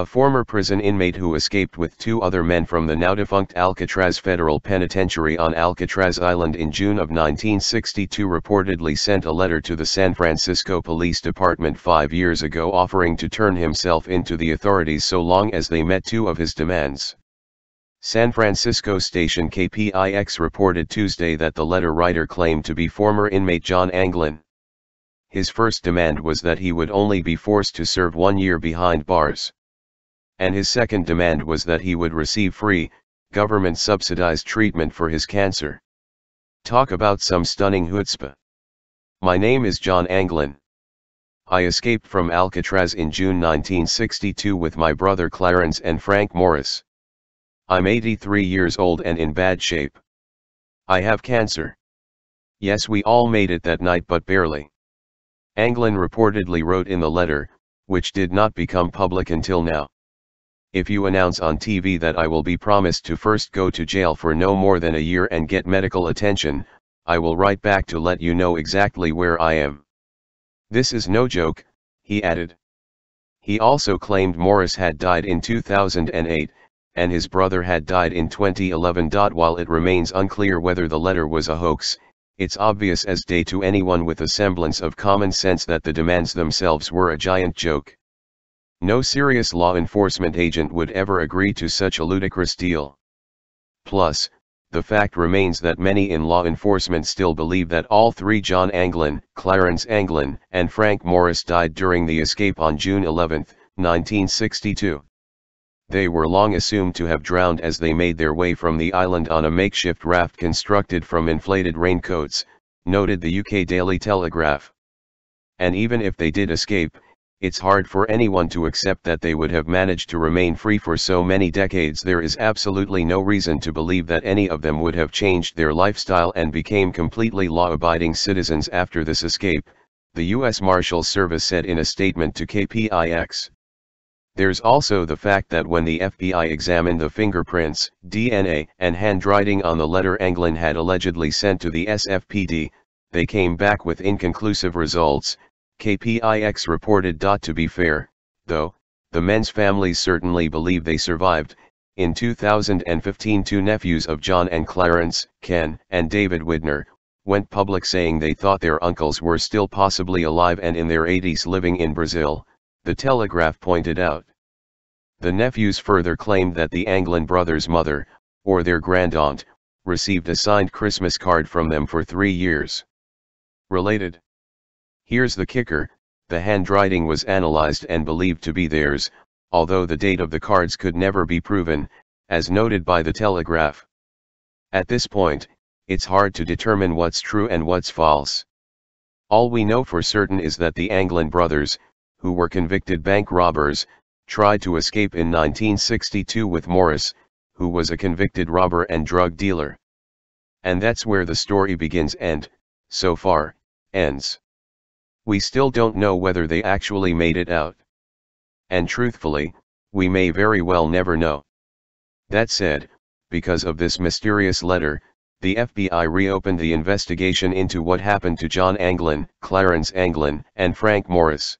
a former prison inmate who escaped with 2 other men from the now-defunct Alcatraz Federal Penitentiary on Alcatraz Island in June of 1962 reportedly sent a letter to the San Francisco Police Department 5 years ago offering to turn himself into the authorities so long as they met 2 of his demands. San Francisco station KPIX reported Tuesday that the letter writer claimed to be former inmate John Anglin. His first demand was that he would only be forced to serve 1 year behind bars. And his second demand was that he would receive free, government-subsidized treatment for his cancer. Talk about some stunning chutzpah. My name is John Anglin. I escaped from Alcatraz in June 1962 with my brother Clarence and Frank Morris. I'm 83 years old and in bad shape. I have cancer. Yes, we all made it that night but barely. Anglin reportedly wrote in the letter, which did not become public until now. If you announce on TV that I will be promised to first go to jail for no more than a year and get medical attention, I will write back to let you know exactly where I am. This is no joke, he added. He also claimed Morris had died in 2008, and his brother had died in 2011. While it remains unclear whether the letter was a hoax, it's obvious as day to anyone with a semblance of common sense that the demands themselves were a giant joke. No serious law enforcement agent would ever agree to such a ludicrous deal. Plus, the fact remains that many in law enforcement still believe that all 3 John Anglin, Clarence Anglin, and Frank Morris died during the escape on June 11, 1962. They were long assumed to have drowned as they made their way from the island on a makeshift raft constructed from inflated raincoats, noted the UK Daily Telegraph. And even if they did escape, it's hard for anyone to accept that they would have managed to remain free for so many decades. There is absolutely no reason to believe that any of them would have changed their lifestyle and became completely law-abiding citizens after this escape, the U.S. Marshals Service said in a statement to KPIX. There's also the fact that when the FBI examined the fingerprints, DNA, and handwriting on the letter Anglin had allegedly sent to the SFPD, they came back with inconclusive results. KPIX reported. To be fair, though, the men's families certainly believe they survived. In 2015, 2 nephews of John and Clarence, Ken and David Widner, went public saying they thought their uncles were still possibly alive and in their 80s living in Brazil, the Telegraph pointed out. The nephews further claimed that the Anglin brothers' mother, or their grandaunt, received a signed Christmas card from them for 3 years. Related. Here's the kicker, the handwriting was analyzed and believed to be theirs, although the date of the cards could never be proven, as noted by the Telegraph. At this point, it's hard to determine what's true and what's false. All we know for certain is that the Anglin brothers, who were convicted bank robbers, tried to escape in 1962 with Morris, who was a convicted robber and drug dealer. And that's where the story begins and, so far, ends. We still don't know whether they actually made it out. And truthfully, we may very well never know. That said, because of this mysterious letter, the FBI reopened the investigation into what happened to John Anglin, Clarence Anglin, and Frank Morris.